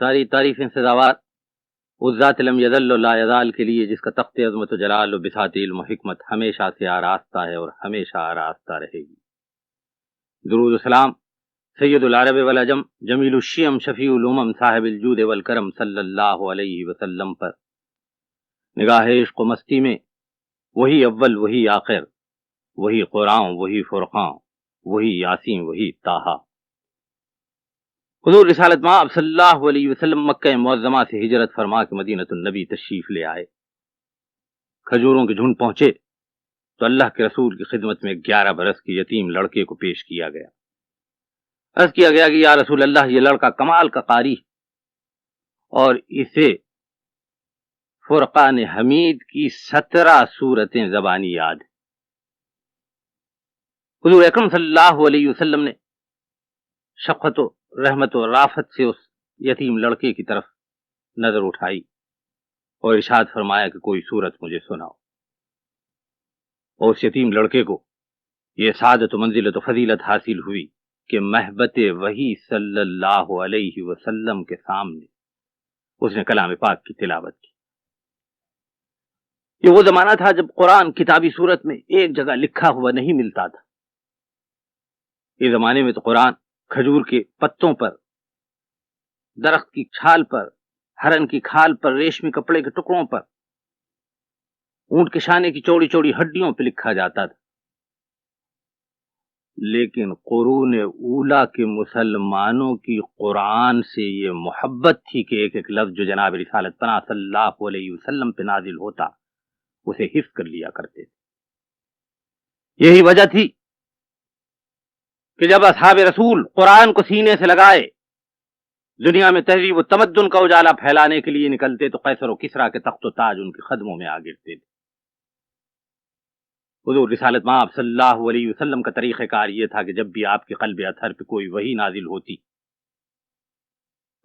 ساری تعریفیں سزاوار اس ذات لم یذل و لا یزال کے لیے جس کا تخت عظمت و جلال و بساط علم و حکمت ہمیشہ سے آراستہ ہے اور ہمیشہ آراستہ رہے گی۔ درود و سلام سید العرب والعجم جمیل الشیم شفیع الامم صاحب الجود والکرم صلی اللہ علیہ وسلم پر۔ نگاہ عشق و مستی میں وہی اول وہی آخر، وہی قرآن وہی فرقان، وہی یاسین وہی طٰہٰ۔ حضور رسالت مآب صلی اللہ علیہ وسلم مکہ معظمہ سے ہجرت فرما کے مدینہ النبی تشریف لے آئے۔ کھجوروں کے جھنڈ پہنچے تو اللہ کے رسول کی خدمت میں 11 برس کے یتیم لڑکے کو پیش کیا گیا۔ عرض کیا گیا کہ یا رسول اللہ، یہ لڑکا کمال کا قاری اور اسے فرقان حمید کی 17 سورتیں زبانی یاد۔ حضور اکرم صلی اللہ علیہ وسلم نے شفقت و رحمت و رافت سے اس یتیم لڑکے کی طرف نظر اٹھائی اور ارشاد فرمایا کہ کوئی سورت مجھے سناؤ۔ اور اس یتیم لڑکے کو یہ سعادت و منزلت و فضیلت حاصل ہوئی کہ محبت وحی صلی اللہ علیہ وسلم کے سامنے اس نے کلام پاک کی تلاوت کی۔ یہ وہ زمانہ تھا جب قرآن کتابی صورت میں ایک جگہ لکھا ہوا نہیں ملتا تھا۔ اس زمانے میں تو قرآن کھجور کے پتوں پر، درخت کی چھال پر، ہرن کی کھال پر، ریشمی کپڑے کے ٹکڑوں پر، اونٹ کے شانے کی چوڑی چوڑی ہڈیوں پہ لکھا جاتا تھا۔ لیکن قرون اولا کے مسلمانوں کی قرآن سے یہ محبت تھی کہ ایک ایک لفظ جو جناب رسالت پناہ صلی اللہ علیہ وسلم پہ نازل ہوتا اسے حفظ کر لیا کرتے تھے۔ یہی وجہ تھی کہ جب اصحاب رسول قرآن کو سینے سے لگائے دنیا میں تہذیب و تمدن کا اجالا پھیلانے کے لیے نکلتے تو قیصر و کسریٰ کے تخت و تاج ان کے قدموں میں آ گرتے تھے۔ حضور رسالت مآب صلی اللہ علیہ وسلم کا طریقہ کار یہ تھا کہ جب بھی آپ کے قلب اطہر پہ کوئی وحی نازل ہوتی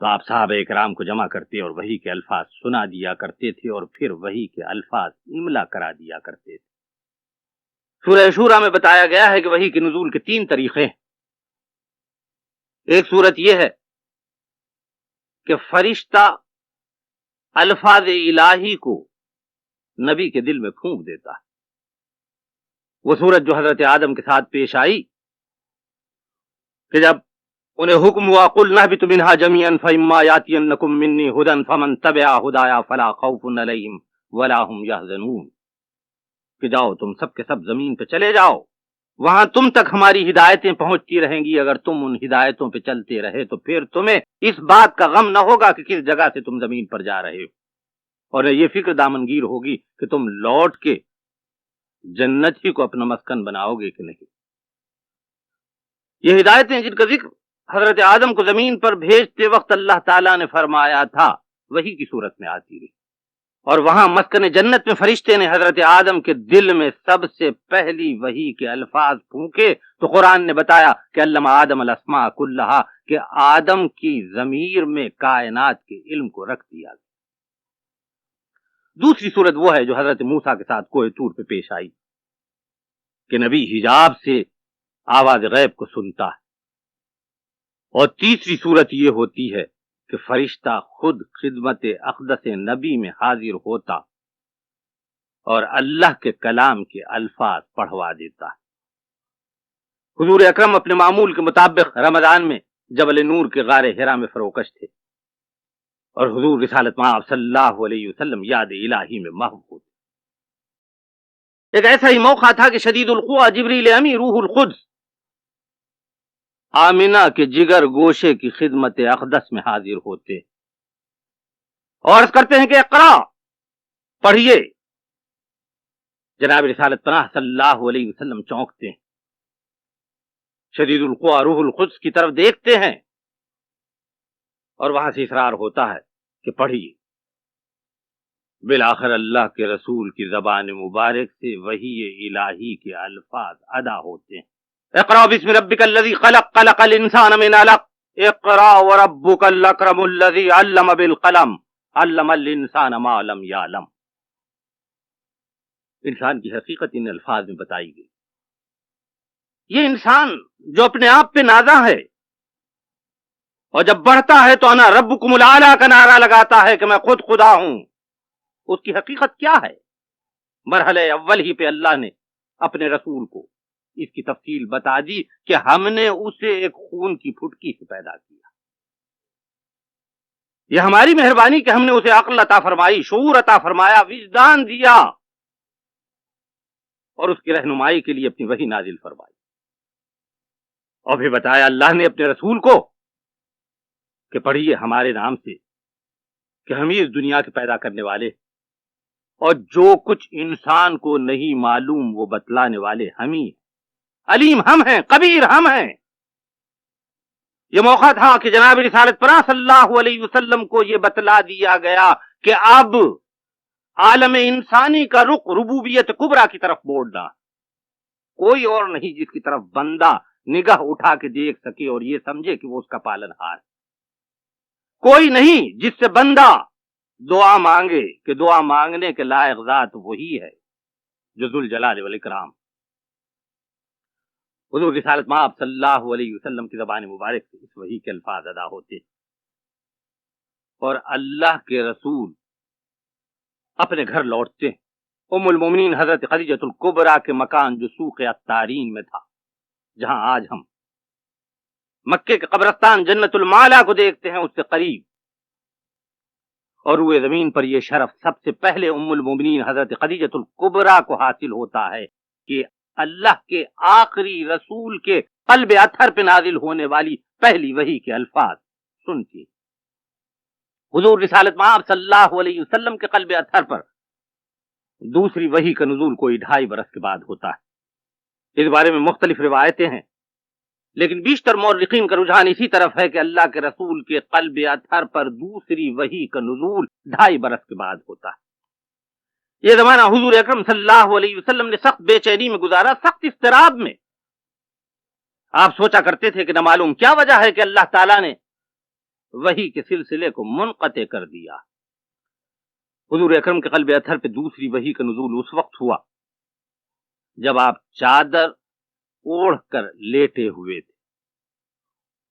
تو آپ صحابہ کرام کو جمع کرتے اور وحی کے الفاظ سنا دیا کرتے تھے اور پھر وحی کے الفاظ املا کرا دیا کرتے تھے۔ سورہ شورى میں بتایا گیا ہے کہ وحی کے نزول کے 3 طریقے ہیں۔ ایک صورت یہ ہے کہ فرشتہ الفاظ الہی کو نبی کے دل میں پھونک دیتا ہے۔ وہ صورت جو حضرت آدم کے ساتھ پیش آئی کہ جب انہیں حکم ہوا قُلْنَا اهْبِطُوا مِنْهَا جَمِيعًا فَإِمَّا يَأْتِيَنَّكُم مِّنِّي هُدًى فَمَن تَبِعَ هُدَايَ فَلَا خَوْفٌ عَلَيْهِمْ وَلَا هُمْ يَحْزَنُونَ کہ جاؤ تم سب کے سب زمین پہ چلے جاؤ، وہاں تم تک ہماری ہدایتیں پہنچتی رہیں گی۔ اگر تم ان ہدایتوں پہ چلتے رہے تو پھر تمہیں اس بات کا غم نہ ہوگا کہ کس جگہ سے تم زمین پر جا رہے ہو، اور یہ فکر دامنگیر ہوگی کہ تم لوٹ کے جنت ہی کو اپنا مسکن بناؤ گے کہ نہیں۔ یہ ہدایتیں جن کا ذکر حضرت آدم کو زمین پر بھیجتے وقت اللہ تعالیٰ نے فرمایا تھا وحی کی صورت میں آتی رہی، اور وہاں مسکن جنت میں فرشتے نے حضرت آدم کے دل میں سب سے پہلی وحی کے الفاظ پھونکے تو قرآن نے بتایا کہ علم آدم الاسماء کلہا کہ آدم کی ضمیر میں کائنات کے علم کو رکھ دیا گیا۔ دوسری صورت وہ ہے جو حضرت موسیٰ کے ساتھ کوہ طور پہ پیش آئی کہ نبی حجاب سے آواز غیب کو سنتا ہے۔ اور تیسری صورت یہ ہوتی ہے کہ فرشتہ خود خدمت اقدس نبی میں حاضر ہوتا اور اللہ کے کلام کے الفاظ پڑھوا دیتا ہے۔ حضور اکرم اپنے معمول کے مطابق رمضان میں جبل نور کے غار حرا میں فروکش تھے اور حضور رسالت مآب صلی اللہ علیہ وسلم یاد الہی میں محو تھے۔ ایک ایسا ہی موقع تھا کہ شدید القویٰ جبریل امی روح القدس آمنہ کے جگر گوشے کی خدمت اقدس میں حاضر ہوتے اور عرض کرتے ہیں کہ اقرا، پڑھیے۔ جناب رسالت پناہ صلی اللہ علیہ وسلم چونکتے ہیں، شدید القویٰ روح القدس کی طرف دیکھتے ہیں اور وہاں سے اصرار ہوتا ہے کہ پڑھیے۔ بالآخر اللہ کے رسول کی زبان مبارک سے وحی الہی کے الفاظ ادا ہوتے ہیں۔ اقرا بسم ربک الذی خلق، خلق الانسان من علق، اقرا وربک الاکرم الذی علم بالقلم، علم الانسان ما لم یعلم۔ انسان کی حقیقت ان الفاظ میں بتائی گئی۔ یہ انسان جو اپنے آپ پہ نازا ہے اور جب بڑھتا ہے تو انا ربکم الاعلی کا نعرہ لگاتا ہے کہ میں خود خدا ہوں. اس کی حقیقت کیا ہے؟ مرحلہ اول ہی پہ اللہ نے اپنے رسول کو اس کی تفصیل بتا دی کہ ہم نے اسے ایک خون کی پھٹکی سے پیدا کیا. یہ ہماری مہربانی کہ ہم نے اسے عقل عطا فرمائی، شعور عطا فرمایا، وجدان دیا، اور اس کی رہنمائی کے لیے اپنی وحی نازل فرمائی. اور پھر بتایا اللہ نے اپنے رسول کو کہ پڑھیے ہمارے نام سے کہ ہم ہی اس دنیا کے پیدا کرنے والے، اور جو کچھ انسان کو نہیں معلوم وہ بتلانے والے ہم ہی ہیں. علیم ہم ہیں، قبیر ہم ہیں. یہ موقع تھا کہ جناب رسالت پناہ صلی اللہ علیہ وسلم کو یہ بتلا دیا گیا کہ اب عالم انسانی کا رخ ربوبیت کبریٰ کی طرف موڑنا. کوئی اور نہیں جس کی طرف بندہ نگاہ اٹھا کے دیکھ سکے اور یہ سمجھے کہ وہ اس کا پالن ہار. کوئی نہیں جس سے بندہ دعا مانگے کہ دعا مانگنے کے لائق ذات وہی ہے جو ذوالجلال والاکرام. حضور رسالت مآب صلی اللہ علیہ وسلم کی زبان مبارک سے اس وحی کے الفاظ ادا ہوتے اور اللہ کے رسول اپنے گھر لوٹتے. ام المومنین حضرت خدیجہ الکبریٰ کے مکان جو سوق عطارین میں تھا، جہاں آج ہم مکے کے قبرستان جنت المعلی کو دیکھتے ہیں، اس سے قریب، اور روئے زمین پر یہ شرف سب سے پہلے ام المومنین حضرت خدیجہ الکبریٰ کو حاصل ہوتا ہے کہ اللہ کے آخری رسول کے قلب اطہر پہ نازل ہونے والی پہلی وحی کے الفاظ سن کے حضور رسالت مآب صلی اللہ علیہ وسلم کے قلب اطہر پر دوسری وحی کا نزول کوئی 2.5 برس کے بعد ہوتا ہے. اس بارے میں مختلف روایتیں ہیں، لیکن بیشتر مورخین کا رجحان اسی طرف ہے کہ اللہ کے رسول کے قلب اطہر پر دوسری وحی کا نزول 2.5 برس کے بعد ہوتا ہے. یہ زمانہ حضور اکرم صلی اللہ علیہ وسلم نے سخت بے چینی میں گزارا، سخت اضطراب میں. آپ سوچا کرتے تھے کہ نہ معلوم کیا وجہ ہے کہ اللہ تعالیٰ نے وحی کے سلسلے کو منقطع کر دیا. حضور اکرم کے قلب اطہر پہ دوسری وحی کا نزول اس وقت ہوا جب آپ چادر اوڑھ کر لیٹے ہوئے تھے.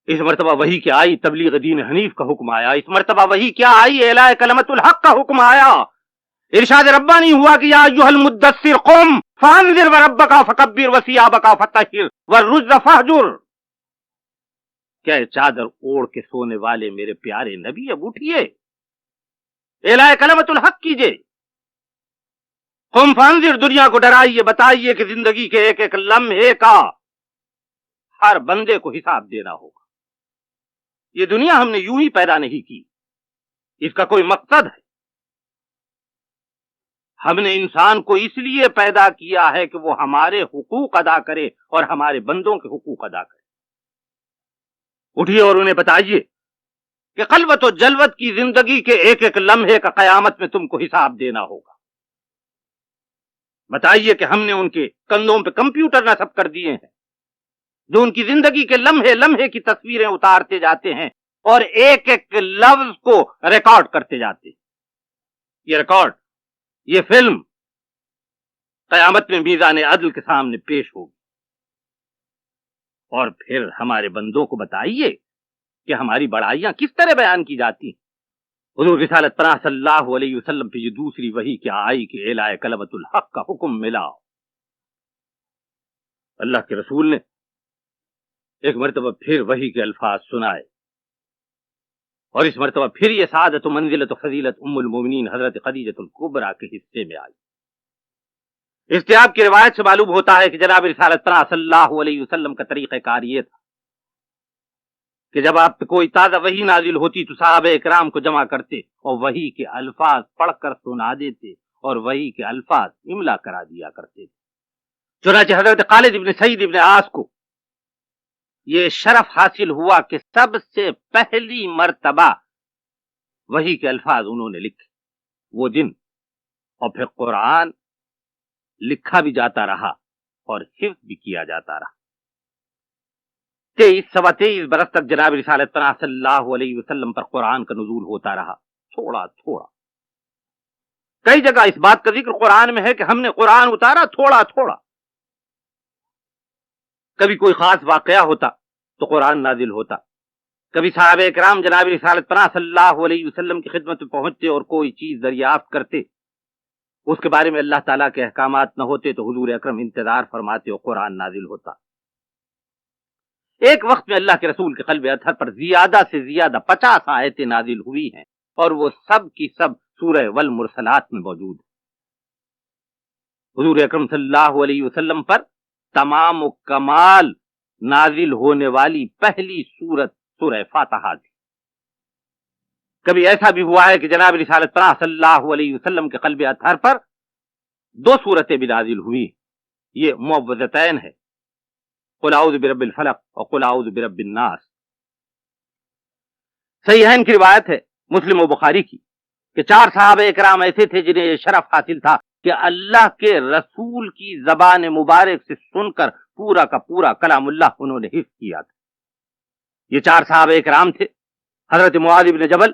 اس مرتبہ وحی کیا آئی؟ تبلیغ دین حنیف کا حکم آیا. اس مرتبہ وحی کیا آئی؟ اعلاء کلمت الحق کا حکم آیا. ارشاد ربانی ہوا کہ یا ایھا المدثر قم فانذر وربک فکبر وثیابک فطہر والرجز فاہجر. کیا چادر اوڑھ کے سونے والے میرے پیارے نبی اب اٹھیے، اعلاء کلمت الحق کیجئے. قم فانذر، دنیا کو ڈرائیے، بتائیے کہ زندگی کے ایک ایک لمحے کا ہر بندے کو حساب دینا ہوگا. یہ دنیا ہم نے یوں ہی پیدا نہیں کی، اس کا کوئی مقصد ہے. ہم نے انسان کو اس لیے پیدا کیا ہے کہ وہ ہمارے حقوق ادا کرے اور ہمارے بندوں کے حقوق ادا کرے. اٹھیے اور انہیں بتائیے کہ خلوت و جلوت کی زندگی کے ایک ایک لمحے کا قیامت میں تم کو حساب دینا ہوگا. بتائیے کہ ہم نے ان کے کندھوں پہ کمپیوٹر نصب کر دیے ہیں جو ان کی زندگی کے لمحے لمحے کی تصویریں اتارتے جاتے ہیں اور ایک ایک لفظ کو ریکارڈ کرتے جاتے ہیں. یہ ریکارڈ، یہ فلم قیامت میں میزان عدل کے سامنے پیش ہوگی. اور پھر ہمارے بندوں کو بتائیے کہ ہماری بڑائیاں کس طرح بیان کی جاتی ہیں. حضور رسالت پناہ صلی اللہ علیہ وسلم پہ یہ دوسری وحی کیا آئی کہ اعلاء کلمت الحق کا حکم ملا. اللہ کے رسول نے ایک مرتبہ پھر وحی کے الفاظ سنائے، اور اس مرتبہ پھر یہ سعادت و منزلت و فضیلت ام المومنین حضرت خدیجہ الکبریٰ کے حصے میں آئی. استیاب کی روایت سے معلوم ہوتا ہے کہ جناب رسالت پناہ صلی اللہ علیہ وسلم کا طریقہ کار یہ تھا کہ جب آپ پہ کوئی تازہ وحی نازل ہوتی تو صحابہ اکرام کو جمع کرتے اور وحی کے الفاظ پڑھ کر سنا دیتے اور وحی کے الفاظ املا کرا دیا کرتے. چنانچہ حضرت خالد ابن سعید ابن عاص کو یہ شرف حاصل ہوا کہ سب سے پہلی مرتبہ وحی کے الفاظ انہوں نے لکھے وہ دن، اور پھر قرآن لکھا بھی جاتا رہا اور حفظ بھی کیا جاتا رہا. 23 برس تک جناب رسالت پناہ صلی اللہ علیہ وسلم پر قرآن کا نزول ہوتا رہا، تھوڑا تھوڑا. کئی جگہ اس بات کا ذکر قرآن میں ہے کہ ہم نے قرآن اتارا تھوڑا تھوڑا. کبھی کوئی خاص واقعہ ہوتا تو قرآن نازل ہوتا، کبھی صحابہ کرام جناب رسالت پناہ صلی اللہ علیہ وسلم کی خدمت میں پہنچتے اور کوئی چیز دریافت کرتے، اس کے بارے میں اللہ تعالیٰ کے احکامات نہ ہوتے تو حضور اکرم انتظار فرماتے اور قرآن نازل ہوتا۔ ایک وقت میں اللہ کے رسول کے قلب اطہر پر زیادہ سے زیادہ 50 آیتیں نازل ہوئی ہیں، اور وہ سب کی سب سورہ والمرسلات میں موجود ہیں۔ حضور اکرم صلی اللہ علیہ وسلم پر تمام و کمال نازل ہونے والی پہلی سورت سورہ فاتحہ تھی۔ کبھی ایسا بھی ہوا ہے کہ جناب رسالت پناہ صلی اللہ علیہ وسلم کے قلب اطہر پر 2 سورتیں بھی نازل ہوئی، یہ معوذتین ہے، قل اعوذ برب الفلق اور قل اعوذ برب الناس۔ صحیحین کی روایت ہے مسلم و بخاری کی کہ 4 صحابہ کرام ایسے تھے جنہیں یہ شرف حاصل تھا کہ اللہ کے رسول کی زبان مبارک سے سن کر پورا کا پورا کلام اللہ انہوں نے حفظ کیا تھا۔ یہ 4 صحابہ کرام تھے حضرت معاذ بن جبل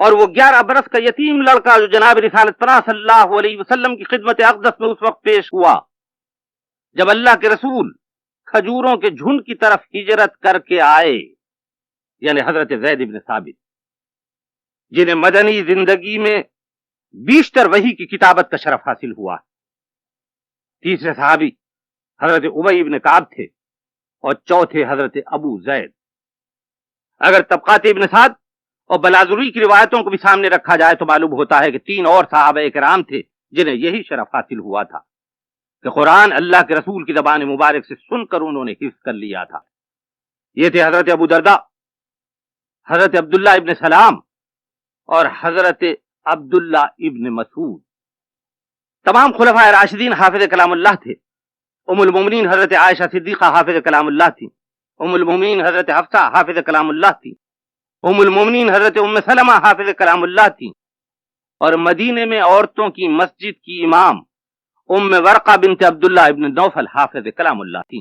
اور وہ 11 برس کا یتیم لڑکا جو جناب رسالت پناہ صلی اللہ علیہ وسلم کی خدمت اقدس میں اس وقت پیش ہوا جب اللہ کے رسول کھجوروں کے جھنڈ کی طرف ہجرت کر کے آئے، یعنی حضرت زید بن ثابت، جنہیں مدنی زندگی میں بیشتر وحی کی کتابت کا شرف حاصل ہوا۔ تیسرے صحابی حضرت ابی بن کعب تھے اور چوتھے حضرت ابو زید۔ اگر طبقات ابن سعد اور بلازری کی روایتوں کو بھی سامنے رکھا جائے تو معلوم ہوتا ہے کہ 3 اور صحابہ کرام تھے جنہیں یہی شرف حاصل ہوا تھا کہ قرآن اللہ کے رسول کی زبان مبارک سے سن کر انہوں نے حفظ کر لیا تھا۔ یہ تھے حضرت ابو درداء، حضرت عبداللہ ابن سلام اور حضرت عبداللہ ابن مسعود۔ تمام خلفائے راشدین حافظ کلام اللہ تھے۔ ام المومنین حضرت عائشہ صدیقہ حافظ کلام اللہ تھی، ام المومنین حضرت حفصہ حافظ کلام اللہ تھی، ام المومنین حضرت ام سلمہ حافظ کلام اللہ تھی، اور مدینے میں عورتوں کی مسجد کی امام ام ورقہ بنت عبداللہ ابن نوفل حافظ کلام اللہ تھی۔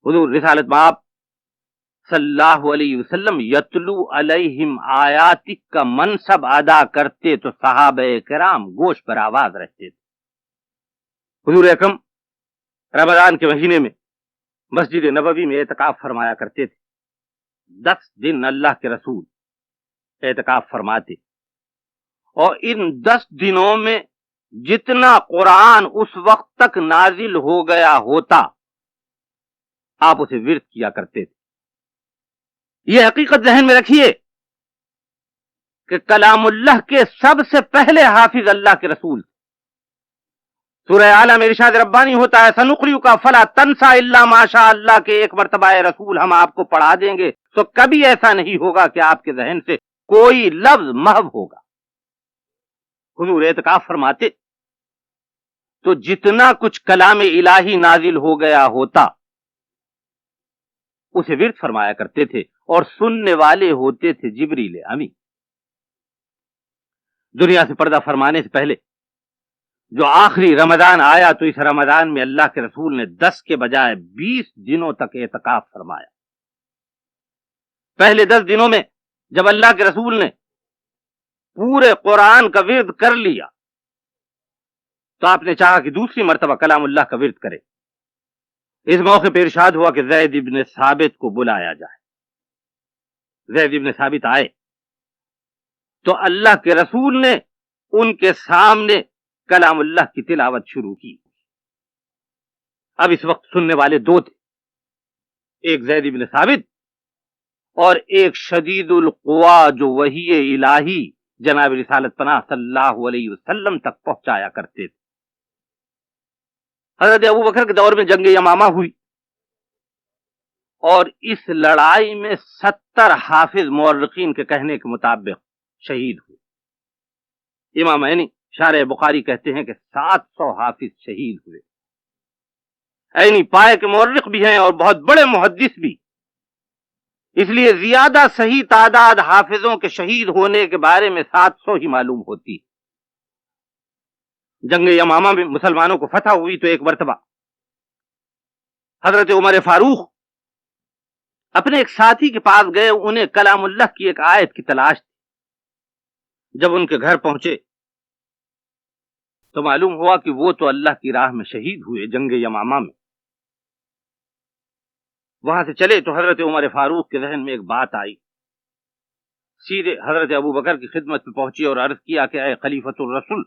حضور رسالت مآب صلی اللہ علیہ وسلم یتلو علیہم آیاتک کا منصب ادا کرتے تو صحابہ کرام گوش پر آواز رہتے تھے۔ حضور اکرم رمضان کے مہینے میں مسجد نبوی میں اعتکاف فرمایا کرتے تھے۔ 10 دن اللہ کے رسول اعتکاف فرماتے، اور ان 10 دنوں میں جتنا قرآن اس وقت تک نازل ہو گیا ہوتا آپ اسے ورد کیا کرتے تھے۔ یہ حقیقت ذہن میں رکھیے کہ کلام اللہ کے سب سے پہلے حافظ اللہ کے رسول۔ سورہ اعلیٰ میں ارشاد ربانی ہوتا ہے سنقرئک فلا تنسى الا ما شاء اللہ کے ایک مرتبہ اے رسول ہم آپ کو پڑھا دیں گے تو کبھی ایسا نہیں ہوگا کہ آپ کے ذہن سے کوئی لفظ محو ہوگا۔ حضور اعتکاف فرماتے تو جتنا کچھ کلام الہی نازل ہو گیا ہوتا اسے ورد فرمایا کرتے تھے، اور سننے والے ہوتے تھے جبریل امی۔ دنیا سے پردہ فرمانے سے پہلے جو آخری رمضان آیا تو اس رمضان میں اللہ کے رسول نے 10 کے بجائے 20 دنوں تک اعتکاف فرمایا۔ پہلے 10 دنوں میں جب اللہ کے رسول نے پورے قرآن کا ورد کر لیا تو آپ نے چاہا کہ دوسری مرتبہ کلام اللہ کا ورد کرے۔ اس موقع پہ ارشاد ہوا کہ زید ابن ثابت کو بلایا جائے۔ زید ابن ثابت آئے تو اللہ کے رسول نے ان کے سامنے کلام اللہ کی تلاوت شروع کی۔ اب اس وقت سننے والے 2 تھے، ایک زید ابن ثابت اور ایک شدید القوا جو وحی الہی جناب رسالت پناہ صلی اللہ علیہ وسلم تک پہنچایا کرتے تھے۔ حضرت ابو بکر کے دور میں جنگ یمامہ ہوئی اور اس لڑائی میں 70 حافظ مورخین کے کہنے کے مطابق شہید ہوئے۔ امام عینی شارح بخاری کہتے ہیں کہ 700 حافظ شہید ہوئے۔ عینی پائے کے مورخ بھی ہیں اور بہت بڑے محدث بھی، اس لیے زیادہ صحیح تعداد حافظوں کے شہید ہونے کے بارے میں 700 ہی معلوم ہوتی۔ جنگ یمامہ میں مسلمانوں کو فتح ہوئی تو ایک مرتبہ حضرت عمر فاروق اپنے ایک ساتھی کے پاس گئے، انہیں کلام اللہ کی ایک آیت کی تلاش تھی۔ جب ان کے گھر پہنچے تو معلوم ہوا کہ وہ تو اللہ کی راہ میں شہید ہوئے جنگ یمامہ میں۔ وہاں سے چلے تو حضرت عمر فاروق کے ذہن میں ایک بات آئی. سیدھے حضرت ابو بکر کی خدمت میں پہنچی اور عرض کیا کہ اے خلیفۃ الرسول،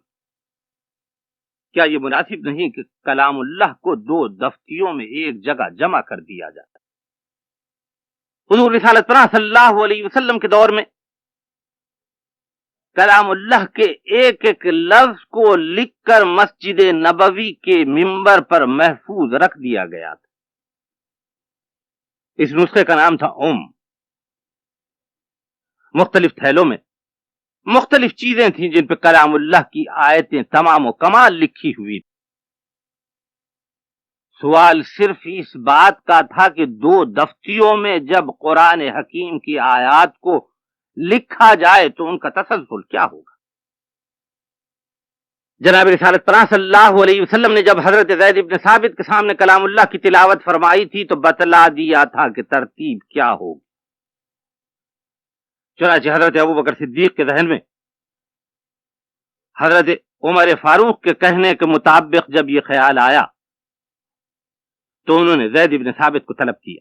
کیا یہ مناسب نہیں کہ کلام اللہ کو 2 دفتیوں میں ایک جگہ جمع کر دیا جائے؟ حضور رسالت پناہ صلی اللہ علیہ وسلم کے دور میں کلام اللہ کے ایک ایک لفظ کو لکھ کر مسجد نبوی کے منبر پر محفوظ رکھ دیا گیا تھا. اس نسخے کا نام تھا مختلف تھیلوں میں مختلف چیزیں تھیں جن پہ کلام اللہ کی آیتیں تمام و کمال لکھی ہوئی تھی. سوال صرف اس بات کا تھا کہ 2 دفتیوں میں جب قرآن حکیم کی آیات کو لکھا جائے تو ان کا تسلسل کیا ہوگا؟ جناب رسالت پناہ صلی اللہ علیہ وسلم نے جب حضرت زید ابن ثابت کے سامنے کلام اللہ کی تلاوت فرمائی تھی تو بتلا دیا تھا کہ ترتیب کیا ہوگی. چنانچہ حضرت ابو بکر صدیق کے ذہن میں حضرت عمر فاروق کے کہنے کے مطابق جب یہ خیال آیا تو انہوں نے زید ابن ثابت کو طلب کیا.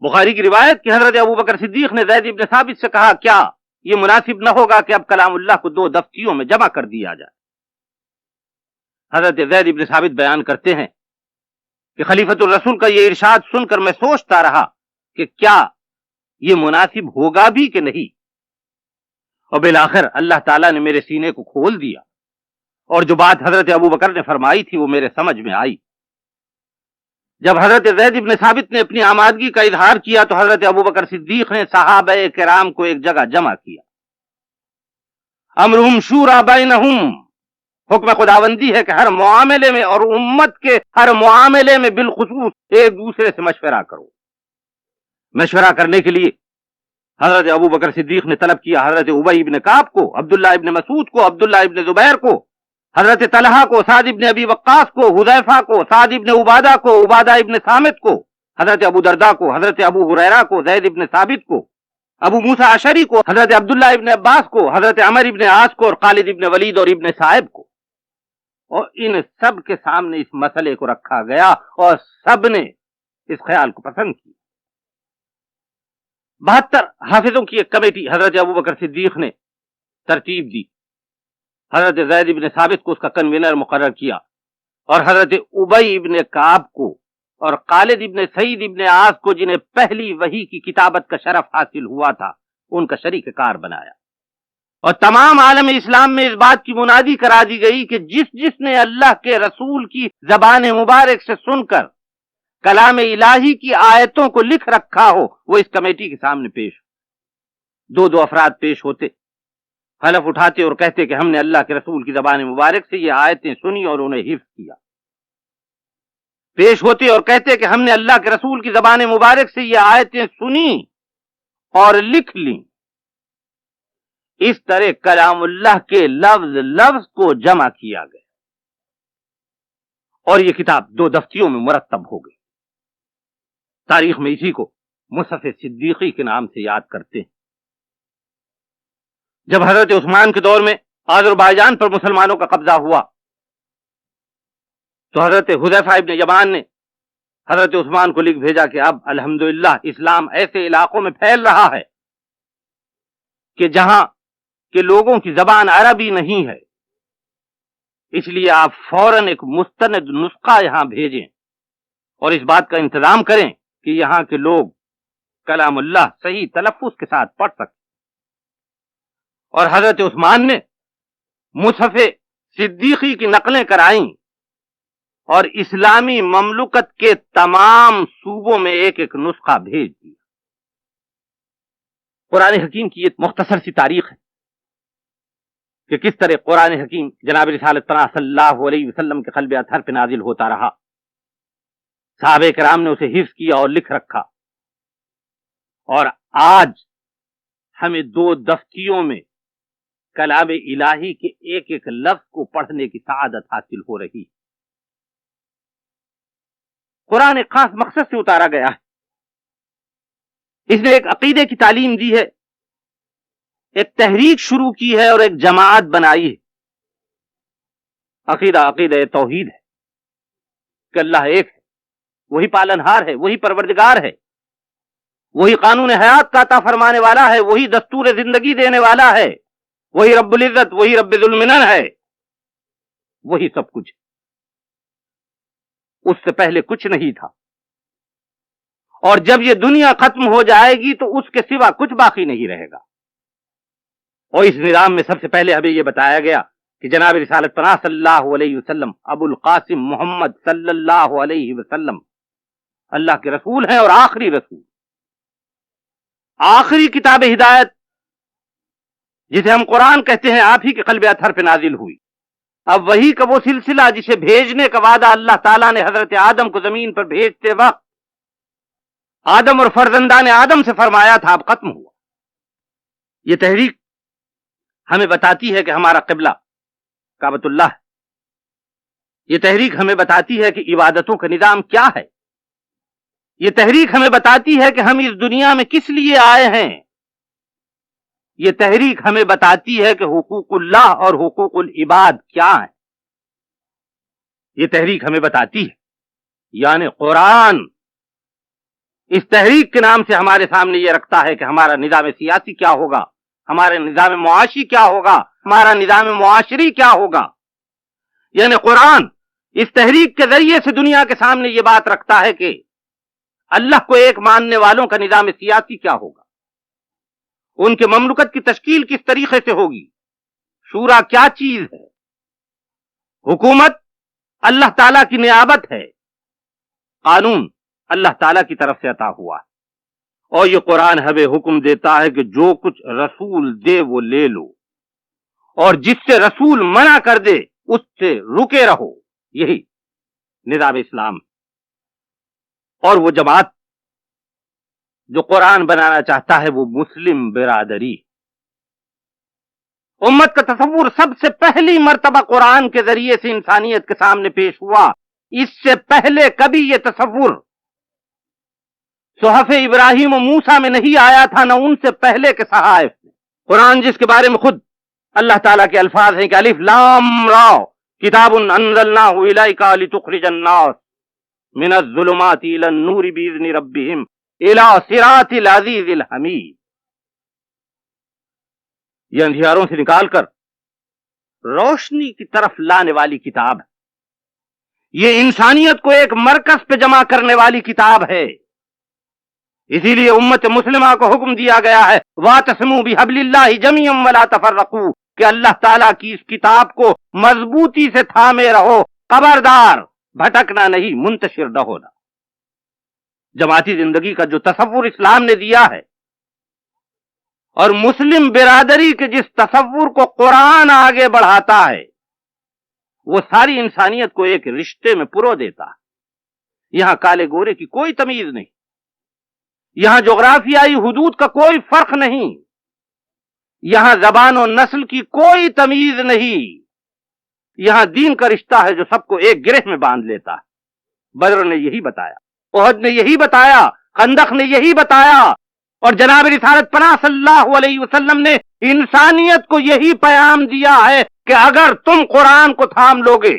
بخاری کی روایت کہ حضرت ابو بکر صدیق نے زید ابن ثابت سے کہا، کیا یہ مناسب نہ ہوگا کہ اب کلام اللہ کو 2 دفتیوں میں جمع کر دیا جائے؟ حضرت زید ابن ثابت بیان کرتے ہیں کہ خلیفۃ الرسول کا یہ ارشاد سن کر میں سوچتا رہا کہ کیا یہ مناسب ہوگا بھی کہ نہیں، اور بالآخر اللہ تعالیٰ نے میرے سینے کو کھول دیا اور جو بات حضرت ابو بکر نے فرمائی تھی وہ میرے سمجھ میں آئی. جب حضرت زید ابن ثابت نے اپنی آمادگی کا اظہار کیا تو حضرت ابو بکر صدیق نے صحابہ کرام کو ایک جگہ جمع کیا. امرہم شورا بینہم، حکم خداوندی ہے کہ ہر معاملے میں اور امت کے ہر معاملے میں بالخصوص ایک دوسرے سے مشورہ کرو. مشورہ کرنے کے لیے حضرت ابو بکر صدیق نے طلب کیا حضرت ابی ابن کعب کو، عبداللہ ابن مسعود کو، عبداللہ ابن زبیر کو، حضرت طلحہ کو، سعد ابن ابی وقاص کو، حذیفہ کو، سعد ابن عبادہ کو، عبادہ ابن صامت کو، حضرت ابو درداء کو، حضرت ابو ہریرہ کو، زید ابن ثابت کو، ابو موسیٰ اشعری کو، حضرت عبداللہ ابن عباس کو، حضرت عمر ابن عاص کو، اور خالد ابن ولید اور ابن صائب کو. اور ان سب کے سامنے اس مسئلے کو رکھا گیا اور سب نے اس خیال کو پسند کیا. 72 حافظوں کی ایک کمیٹی حضرت ابو بکر صدیق نے ترتیب دی. حضرت زید ابن ثابت کو اس کا کنوینر مقرر کیا اور حضرت ابی ابن کعب کو اور خالد ابن سعید ابن عاص کو، جنہیں پہلی وحی کی کتابت کا شرف حاصل ہوا تھا، ان کا شریک کار بنایا. اور تمام عالم اسلام میں اس بات کی منادی کرا دی گئی کہ جس نے اللہ کے رسول کی زبان مبارک سے سن کر کلام الہی کی آیتوں کو لکھ رکھا ہو وہ اس کمیٹی کے سامنے پیش ہو. 2 افراد پیش ہوتے، حلف اٹھاتے اور کہتے کہ ہم نے اللہ کے رسول کی زبان مبارک سے یہ آیتیں سنی اور انہیں حفظ کیا. پیش ہوتے اور کہتے کہ ہم نے اللہ کے رسول کی زبان مبارک سے یہ آیتیں سنی اور لکھ لیں. اس طرح کلام اللہ کے لفظ کو جمع کیا گیا اور یہ کتاب 2 دفتیوں میں مرتب ہو گئی. تاریخ میں اسی کو مصحف صدیقی کے نام سے یاد کرتے ہیں. جب حضرت عثمان کے دور میں آذربائیجان پر مسلمانوں کا قبضہ ہوا تو حضرت حذیفہ ابن یمان نے حضرت عثمان کو لکھ بھیجا کہ اب الحمدللہ اسلام ایسے علاقوں میں پھیل رہا ہے کہ جہاں کہ لوگوں کی زبان عربی نہیں ہے، اس لیے آپ فوراً ایک مستند نسخہ یہاں بھیجیں اور اس بات کا انتظام کریں کہ یہاں کے لوگ کلام اللہ صحیح تلفظ کے ساتھ پڑھ سکیں. اور حضرت عثمان نے مصحف صدیقی کی نقلیں کرائیں اور اسلامی مملکت کے تمام صوبوں میں ایک ایک نسخہ بھیج دیا. قرآن حکیم کی ایک مختصر سی تاریخ ہے کہ کس طرح قرآن حکیم جناب رسالت پناہ صلی اللہ علیہ وسلم کے قلب اطہر پہ نازل ہوتا رہا. صحابہ کرام نے اسے حفظ کیا اور لکھ رکھا، اور آج ہمیں 2 دفتیوں میں کلام الہی کے ایک ایک لفظ کو پڑھنے کی سعادت حاصل ہو رہی. قرآن ایک خاص مقصد سے اتارا گیا ہے. اس نے ایک عقیدے کی تعلیم دی ہے، ایک تحریک شروع کی ہے اور ایک جماعت بنائی ہے. عقیدہ توحید ہے کہ اللہ ایک ہے، وہی پالنہار ہے، وہی پروردگار ہے، وہی قانون حیات کا عطا فرمانے والا ہے، وہی دستور زندگی دینے والا ہے، وہی رب العزت، وہی رب ذو المنن ہے، وہی سب کچھ، اس سے پہلے کچھ نہیں تھا، اور جب یہ دنیا ختم ہو جائے گی تو اس کے سوا کچھ باقی نہیں رہے گا۔ اور اس نظام میں سب سے پہلے ہمیں یہ بتایا گیا کہ جناب رسالت پناہ صلی اللہ علیہ وسلم، ابو القاسم محمد صلی اللہ علیہ وسلم اللہ کے رسول ہیں، اور آخری رسول، آخری کتاب ہدایت جسے ہم قرآن کہتے ہیں، آپ ہی کے قلب اطہر پہ نازل ہوئی۔ اب وہی کا وہ سلسلہ جسے بھیجنے کا وعدہ اللہ تعالیٰ نے حضرت آدم کو زمین پر بھیجتے وقت آدم اور فرزندان آدم سے فرمایا تھا، اب ختم ہوا۔ یہ تحریک ہمیں بتاتی ہے کہ ہمارا قبلہ کعبۃ اللہ ہے۔ یہ تحریک ہمیں بتاتی ہے کہ عبادتوں کا نظام کیا ہے۔ یہ تحریک ہمیں بتاتی ہے کہ ہم اس دنیا میں کس لیے آئے ہیں۔ یہ تحریک ہمیں بتاتی ہے کہ حقوق اللہ اور حقوق العباد کیا ہیں۔ یہ تحریک ہمیں بتاتی ہے، یعنی قرآن اس تحریک کے نام سے ہمارے سامنے یہ رکھتا ہے کہ ہمارا نظام سیاسی کیا ہوگا، ہمارا نظام معاشی کیا ہوگا، ہمارا نظام معاشری کیا ہوگا۔ یعنی قرآن اس تحریک کے ذریعے سے دنیا کے سامنے یہ بات رکھتا ہے کہ اللہ کو ایک ماننے والوں کا نظام سیاسی کیا ہوگا، ان کے مملکت کی تشکیل کس طریقے سے ہوگی، شورا کیا چیز ہے، حکومت اللہ تعالیٰ کی نیابت ہے، قانون اللہ تعالیٰ کی طرف سے عطا ہوا ہے، اور یہ قرآن ہمیں حکم دیتا ہے کہ جو کچھ رسول دے وہ لے لو، اور جس سے رسول منع کر دے اس سے رکے رہو۔ یہی نظام اسلام، اور وہ جماعت جو قرآن بنانا چاہتا ہے وہ مسلم برادری۔ امت کا تصور سب سے پہلی مرتبہ قرآن کے ذریعے سے انسانیت کے سامنے پیش ہوا، اس سے پہلے کبھی یہ تصور صحف ابراہیم و موسیٰ میں نہیں آیا تھا، نہ ان سے پہلے کے صحائف میں۔ قرآن جس کے بارے میں خود اللہ تعالیٰ کے الفاظ ہیں کہ الف لام را کتاب انزلناہ الیک لتخرج الناس من الظلمات الی النور باذن ربہم الی صراط العزیز الحمید۔ یہ اندھیاروں سے نکال کر روشنی کی طرف لانے والی کتاب ہے، یہ انسانیت کو ایک مرکز پہ جمع کرنے والی کتاب ہے۔ اسی لیے امت مسلمہ کو حکم دیا گیا ہے وَاعْتَصِمُوا بِحَبْلِ اللَّهِ جَمِيعًا وَلَا تَفَرَّقُوا، کہ اللہ تعالیٰ کی اس کتاب کو مضبوطی سے تھامے رہو، خبردار بھٹکنا نہیں، منتشر نہ ہونا۔ جماعتی زندگی کا جو تصور اسلام نے دیا ہے، اور مسلم برادری کے جس تصور کو قرآن آگے بڑھاتا ہے، وہ ساری انسانیت کو ایک رشتے میں پرو دیتا ہے۔ یہاں کالے گورے کی کوئی تمیز نہیں، یہاں جغرافیائی حدود کا کوئی فرق نہیں، یہاں زبان و نسل کی کوئی تمیز نہیں، یہاں دین کا رشتہ ہے جو سب کو ایک گرہ میں باندھ لیتا ہے۔ بدر نے یہی بتایا، احد نے یہی بتایا، خندق نے یہی بتایا، اور جناب رسالت پناہ صلی اللہ علیہ وسلم نے انسانیت کو یہی پیغام دیا ہے کہ اگر تم قرآن کو تھام لوگے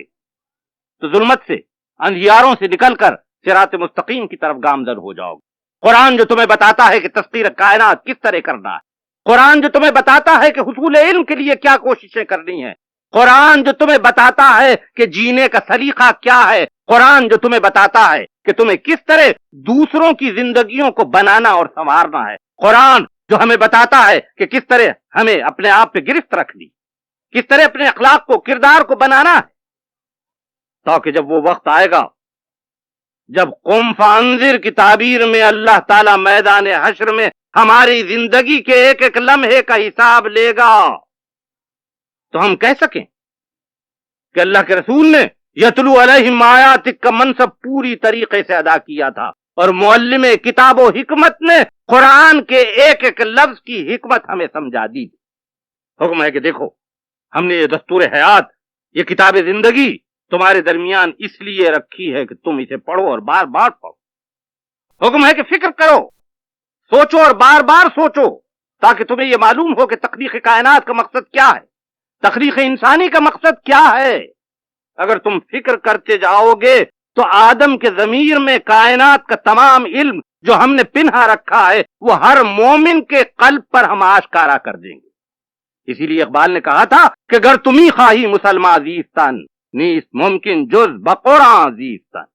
تو ظلمت سے، اندھیاروں سے نکل کر صراط مستقیم کی طرف گامزن ہو جاؤ گے۔ قرآن جو تمہیں بتاتا ہے کہ تسخیر کائنات کس طرح کرنا ہے، قرآن جو تمہیں بتاتا ہے کہ حصول علم کے لیے کیا کوششیں کرنی ہیں، قرآن جو تمہیں بتاتا ہے کہ جینے کا سلیقہ کیا ہے، قرآن جو تمہیں بتاتا ہے کہ تمہیں کس طرح دوسروں کی زندگیوں کو بنانا اور سنوارنا ہے، قرآن جو ہمیں بتاتا ہے کہ کس طرح ہمیں اپنے آپ پہ گرفت رکھنی، کس طرح اپنے اخلاق کو، کردار کو بنانا ہے، تاکہ جب وہ وقت آئے گا جب قم فانذر کی تعبیر میں اللہ تعالیٰ میدان حشر میں ہماری زندگی کے ایک ایک لمحے کا حساب لے گا، تو ہم کہہ سکیں کہ اللہ کے رسول نے یتلو علیہم آیاتک کا منصب پوری طریقے سے ادا کیا تھا، اور معلم کتاب و حکمت نے قرآن کے ایک ایک لفظ کی حکمت ہمیں سمجھا دی۔ حکم ہے کہ دیکھو، ہم نے یہ دستور حیات، یہ کتاب زندگی تمہارے درمیان اس لیے رکھی ہے کہ تم اسے پڑھو اور بار بار پڑھو۔ حکم ہے کہ فکر کرو، سوچو اور بار بار سوچو، تاکہ تمہیں یہ معلوم ہو کہ تخلیق کائنات کا مقصد کیا ہے، تخلیق انسانی کا مقصد کیا ہے۔ اگر تم فکر کرتے جاؤ گے تو آدم کے ضمیر میں کائنات کا تمام علم جو ہم نے پنہا رکھا ہے وہ ہر مومن کے قلب پر ہم آشکارا کر دیں گے۔ اسی لیے اقبال نے کہا تھا کہ گر تمہیں خواہی مسلمان عزیزتن نیست ممکن جز بقرآن عزیزتن۔